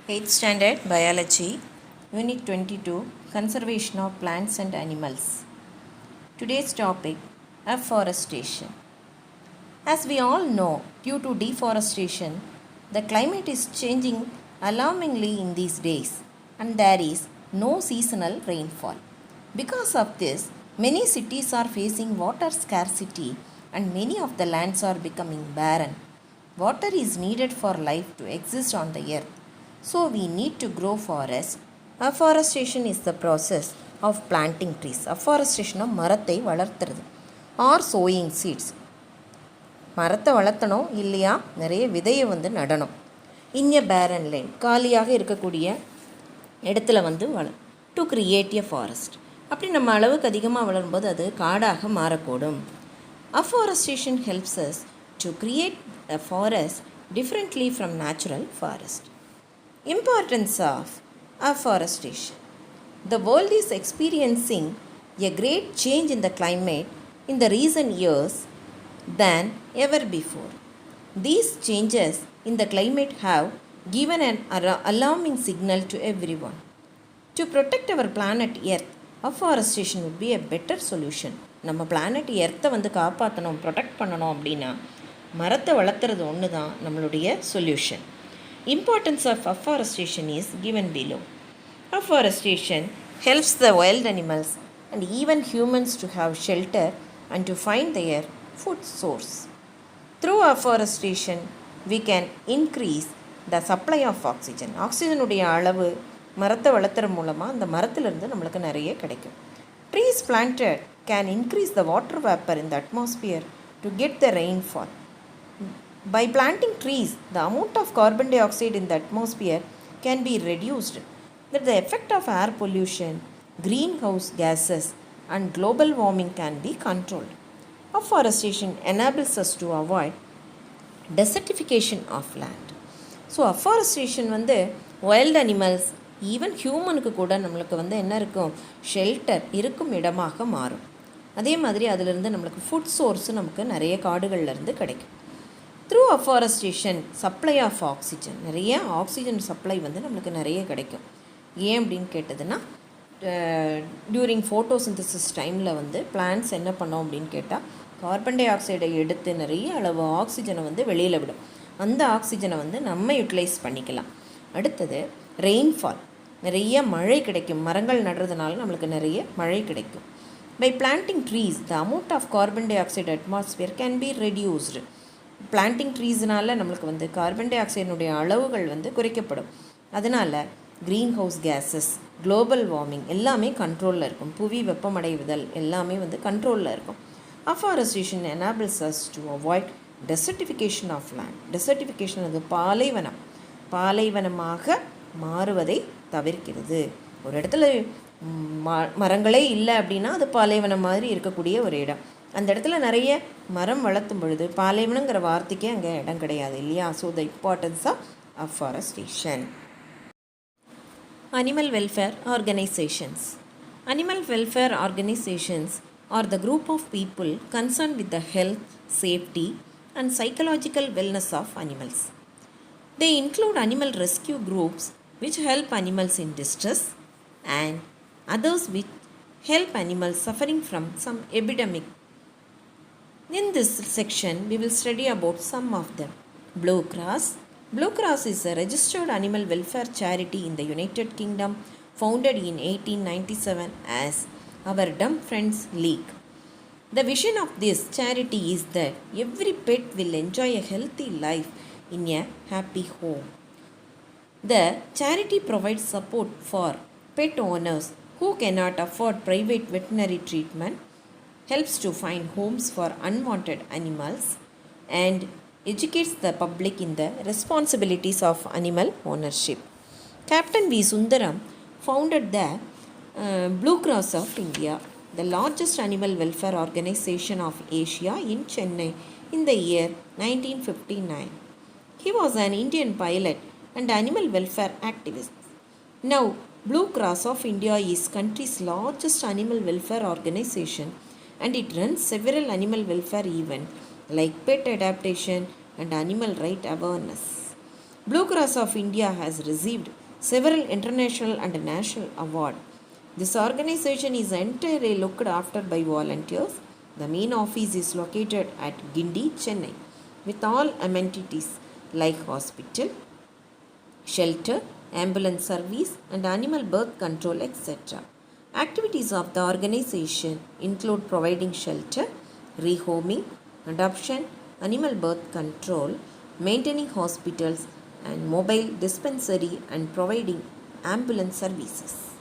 8th Standard Biology, Unit 22, Conservation of Plants and Animals. Today's topic, Afforestation. As we all know, due to deforestation, the climate is changing alarmingly in these days, and there is no seasonal rainfall. Because of this, many cities are facing water scarcity and many of the lands are becoming barren. Water is needed for life to exist on the earth. So we need to grow forests. Afforestation is the process of planting trees. Afforestation மரத்தை வளர்த்துறது or sowing seeds. மரத்தை வளர்த்தணும் இல்லையா நிறைய விதையை நடணும். In a barren land, காலியாக இருக்கக்கூடிய இடத்துல to create a forest. அப்படி நம்ம அளவுக்கு அதிகமாக வளரும்போது அது காடாக மாறக்கூடும். Afforestation helps us to create a forest differently from natural forest. Importance of afforestation. The world is experiencing a great change in the climate in the recent years than ever before. These changes in the climate have given an alarming signal to everyone. To protect our planet Earth, afforestation would be a better solution. நம்ம planet Earth காப்பாற்றணும் protect பண்ணணும் அப்படின்னா மரத்தை வளர்த்துறது ஒன்று தான் நம்மளுடைய solution. Importance of afforestation is given below. Afforestation helps the wild animals and even humans to have shelter and to find their food source. Through afforestation, we can increase the supply of oxygen. Oxygen உடைய அளவு மரத்தை வளர்த்துற மூலமாக அந்த மரத்திலிருந்து நம்மளுக்கு நிறைய கிடைக்கும். Trees planted can increase the water vapor in the atmosphere to get the rainfall. By planting trees, the amount of carbon dioxide in the atmosphere can be reduced. That the effect of air pollution, greenhouse gases, and global warming can be controlled. Afforestation enables us to avoid desertification of land. So, afforestation wild animals, even ஹியூமனுக்கு கூட நம்மளுக்கு என்ன இருக்கும் shelter இருக்கும் இடமாக மாறும். அதே மாதிரி அதிலிருந்து நம்மளுக்கு ஃபுட் சோர்ஸு நமக்கு நிறைய காடுகள்லேருந்து கிடைக்கும். Through afforestation, supply of oxygen, நிறைய ஆக்சிஜன் சப்ளை நம்மளுக்கு நிறைய கிடைக்கும். ஏன் அப்படின்னு கேட்டதுன்னா டியூரிங் ஃபோட்டோசிந்தசிஸ் டைமில் பிளான்ட்ஸ் என்ன பண்ணோம் அப்படின்னு கேட்டால் கார்பன் டை ஆக்சைடை எடுத்து நிறைய அளவு ஆக்சிஜனை வெளியில் விடும். அந்த ஆக்சிஜனை நம்ம யூட்டிலைஸ் பண்ணிக்கலாம். அடுத்தது ரெயின்ஃபால், நிறைய மழை கிடைக்கும். மரங்கள் நடுறதுனால நம்மளுக்கு நிறைய மழை கிடைக்கும். By planting trees, the amount of carbon dioxide atmosphere can be reduced. Planting ட்ரீஸ்னால் நம்மளுக்கு கார்பன் டை ஆக்சைடினுடைய அளவுகள் குறைக்கப்படும். அதனால் green house gases, global warming எல்லாமே கண்ட்ரோலில் இருக்கும். புவி வெப்பமடைவுதல் எல்லாமே கண்ட்ரோலில் இருக்கும். Afforestation enables us to avoid desertification of land. Desertification பாலைவனமாக மாறுவதை தவிர்க்கிறது. ஒரு இடத்துல மரங்களே இல்லை அப்படின்னா அது பாலைவனம் மாதிரி இருக்கக்கூடிய ஒரு இடம். அந்த இடத்துல நிறைய மரம் வளர்த்தும் பொழுது பாலைவனங்கிற வார்த்தைக்கே அங்கே இடம் கிடையாது இல்லையா? So the importance of afforestation. Animal welfare organizations. Animal welfare organizations are the group of people concerned with the health, safety, and psychological wellness of animals. They include animal rescue groups which help animals in distress and others which help animals suffering from some epidemic. In this section, we will study about some of them. Blue Cross. Blue Cross is a registered animal welfare charity in the United Kingdom, founded in 1897 as Our Dumb Friends League. The vision of this charity is that every pet will enjoy a healthy life in a happy home. The charity provides support for pet owners who cannot afford private veterinary treatment, helps to find homes for unwanted animals, and educates the public in the responsibilities of animal ownership. Captain V. Sundaram founded the Blue Cross of India, the largest animal welfare organization of Asia, in Chennai in the year 1959. He was an Indian pilot and animal welfare activist. Now, Blue Cross of India is country's largest animal welfare organization, and it runs several animal welfare events like pet adaptation and animal right awareness. Blue Cross of India has received several international and national awards. This organization is entirely looked after by volunteers. The main office is located at Gindi, Chennai, with all amenities like hospital, shelter, ambulance service, and animal birth control, etc. Activities of the organization include providing shelter, rehoming, adoption, animal birth control, maintaining hospitals and mobile dispensary, and providing ambulance services.